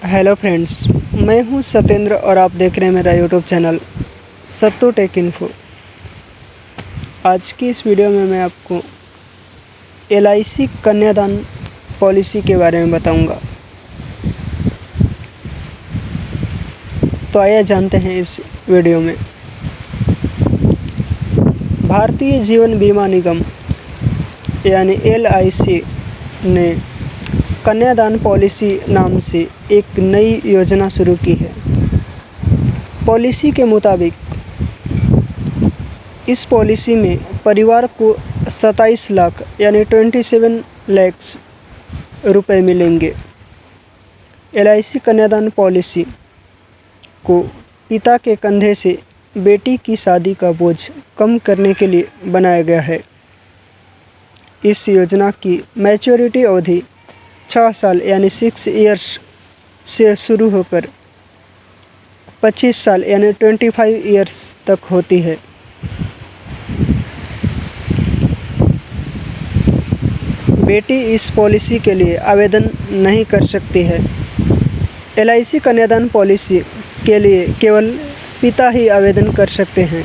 Hello friends, मैं हूं सत्येंद्र और आप देख रहे हैं मेरा यूट्यूब चैनल सत्तू टेक इन्फो। आज की इस वीडियो में मैं आपको LIC कन्यादान पॉलिसी के बारे में बताऊंगा। तो आइए जानते हैं इस वीडियो में। भारतीय जीवन बीमा निगम यानी LIC ने कन्यादान पॉलिसी नाम से एक नई योजना शुरू की है। पॉलिसी के मुताबिक इस पॉलिसी में परिवार को 27 लाख यानी 27 लाख रुपए मिलेंगे। LIC कन्यादान पॉलिसी को पिता के कंधे से बेटी की शादी का बोझ कम करने के लिए बनाया गया है। इस योजना की मैच्योरिटी अवधि 6 साल यानी 6 इयर्स से शुरू होकर 25 साल यानी 25 इयर्स तक होती है। बेटी इस पॉलिसी के लिए आवेदन नहीं कर सकती है। LIC कन्यादान पॉलिसी के लिए केवल पिता ही आवेदन कर सकते हैं।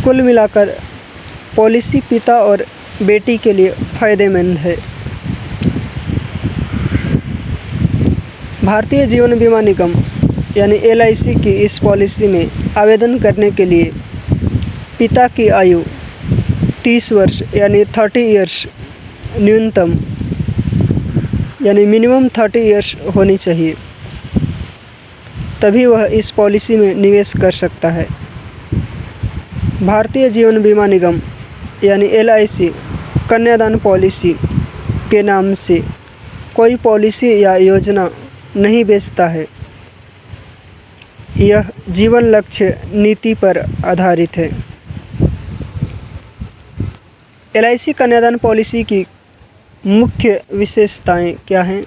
कुल मिलाकर पॉलिसी पिता और बेटी के लिए फ़ायदेमंद है। भारतीय जीवन बीमा निगम यानी LIC की इस पॉलिसी में आवेदन करने के लिए पिता की आयु 30 वर्ष यानी 30 इयर्स न्यूनतम यानी मिनिमम 30 इयर्स होनी चाहिए, तभी वह इस पॉलिसी में निवेश कर सकता है। भारतीय जीवन बीमा निगम यानी LIC कन्यादान पॉलिसी के नाम से कोई पॉलिसी या योजना नहीं बेचता है। यह जीवन लक्ष्य नीति पर आधारित है। LIC कन्यादान पॉलिसी की मुख्य विशेषताएं क्या हैं,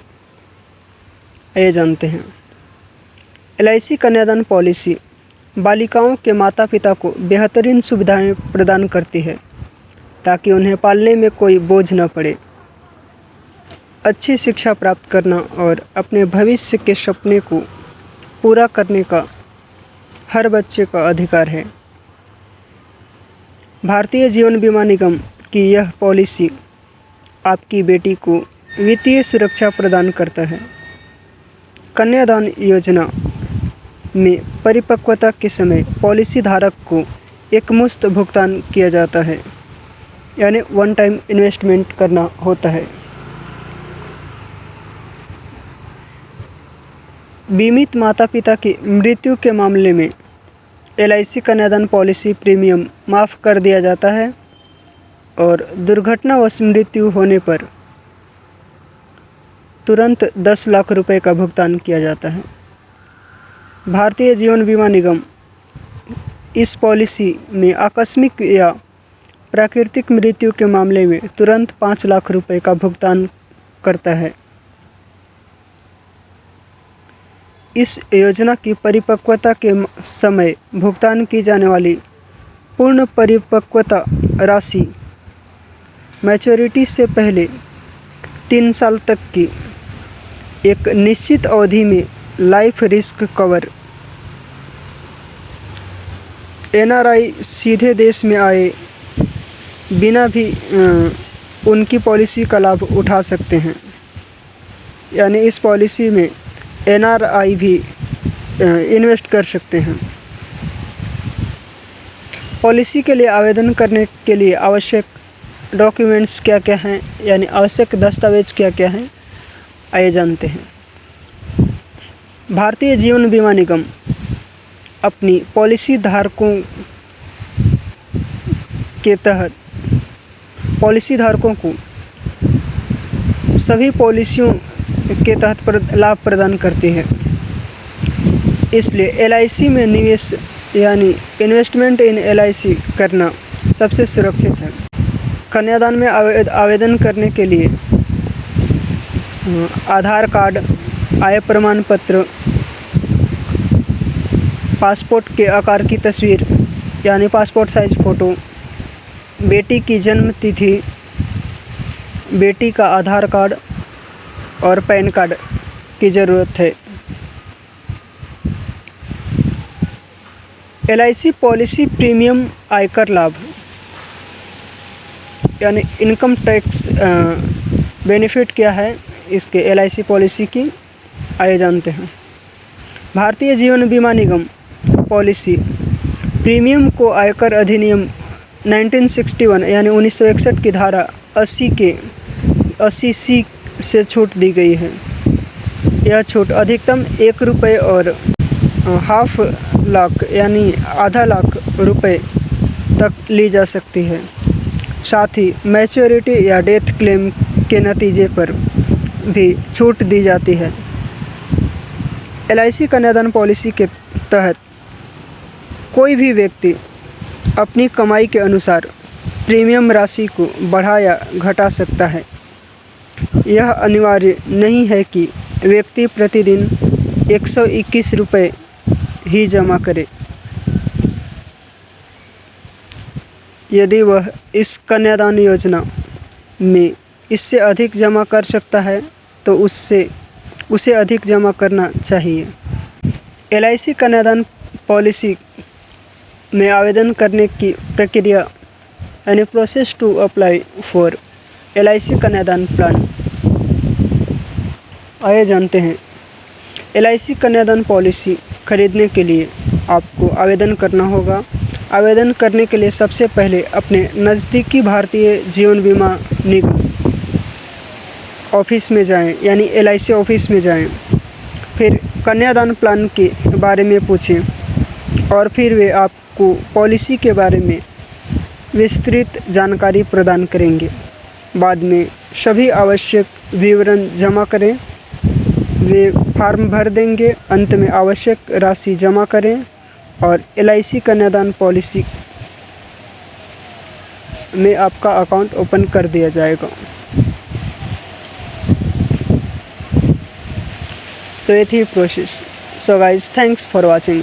आइए जानते हैं। LIC कन्यादान पॉलिसी बालिकाओं के माता पिता को बेहतरीन सुविधाएं प्रदान करती है ताकि उन्हें पालने में कोई बोझ न पड़े। अच्छी शिक्षा प्राप्त करना और अपने भविष्य के सपने को पूरा करने का हर बच्चे का अधिकार है। भारतीय जीवन बीमा निगम की यह पॉलिसी आपकी बेटी को वित्तीय सुरक्षा प्रदान करता है। कन्यादान योजना में परिपक्वता के समय पॉलिसी धारक को एकमुश्त भुगतान किया जाता है, यानी वन टाइम इन्वेस्टमेंट करना होता है। बीमित माता पिता की मृत्यु के मामले में LIC कन्यादान पॉलिसी प्रीमियम माफ़ कर दिया जाता है और दुर्घटनावश मृत्यु होने पर तुरंत 10 लाख रुपए का भुगतान किया जाता है। भारतीय जीवन बीमा निगम इस पॉलिसी में आकस्मिक या प्राकृतिक मृत्यु के मामले में तुरंत 5 लाख रुपए का भुगतान करता है। इस योजना की परिपक्वता के समय भुगतान की जाने वाली पूर्ण परिपक्वता राशि मैच्योरिटी से पहले 3 साल तक की एक निश्चित अवधि में लाइफ रिस्क कवर, NRI सीधे देश में आए बिना भी उनकी पॉलिसी का लाभ उठा सकते हैं, यानी इस पॉलिसी में NRI भी इन्वेस्ट कर सकते हैं। पॉलिसी के लिए आवेदन करने के लिए आवश्यक डॉक्यूमेंट्स क्या क्या हैं, यानी आवश्यक दस्तावेज क्या क्या हैं, आइए जानते हैं। भारतीय जीवन बीमा निगम अपनी पॉलिसी धारकों के तहत पॉलिसी धारकों को सभी पॉलिसियों के तहत लाभ प्रदान करती है। इसलिए LIC में निवेश यानी इन्वेस्टमेंट इन LIC करना सबसे सुरक्षित है। कन्यादान में आवेदन करने के लिए आधार कार्ड, आय प्रमाण पत्र, पासपोर्ट के आकार की तस्वीर यानी पासपोर्ट साइज फ़ोटो, बेटी की जन्म तिथि, बेटी का आधार कार्ड और पैन कार्ड की ज़रूरत है। LIC पॉलिसी प्रीमियम आयकर लाभ यानी इनकम टैक्स बेनिफिट क्या है इसके LIC पॉलिसी की, आइए जानते हैं। भारतीय जीवन बीमा निगम पॉलिसी प्रीमियम को आयकर अधिनियम 1961 यानी 1961 की धारा 80C से छूट दी गई है। यह छूट अधिकतम 1 रुपये और हाफ लाख यानी आधा लाख रुपए तक ली जा सकती है। साथ ही मैच्योरिटी या डेथ क्लेम के नतीजे पर भी छूट दी जाती है। LIC कन्यादान पॉलिसी के तहत कोई भी व्यक्ति अपनी कमाई के अनुसार प्रीमियम राशि को बढ़ा या घटा सकता है। यह अनिवार्य नहीं है कि व्यक्ति प्रतिदिन 121 रुपये ही जमा करे। यदि वह इस कन्यादान योजना में इससे अधिक जमा कर सकता है तो उसे अधिक जमा करना चाहिए। LIC कन्यादान पॉलिसी में आवेदन करने की प्रक्रिया यानी process to apply for LIC Kanyadan plan, आइए जानते हैं। LIC कन्यादान पॉलिसी खरीदने के लिए आपको आवेदन करना होगा। आवेदन करने के लिए सबसे पहले अपने नज़दीकी भारतीय जीवन बीमा निगम ऑफिस में जाएं यानी LIC ऑफिस में जाएं। फिर कन्यादान प्लान के बारे में पूछें और फिर वे आपको पॉलिसी के बारे में विस्तृत जानकारी प्रदान करेंगे। बाद में सभी आवश्यक विवरण जमा करें, वे फॉर्म भर देंगे। अंत में आवश्यक राशि जमा करें और LIC कन्यादान पॉलिसी में आपका अकाउंट ओपन कर दिया जाएगा। तो ये थी process. So guys, thanks for watching.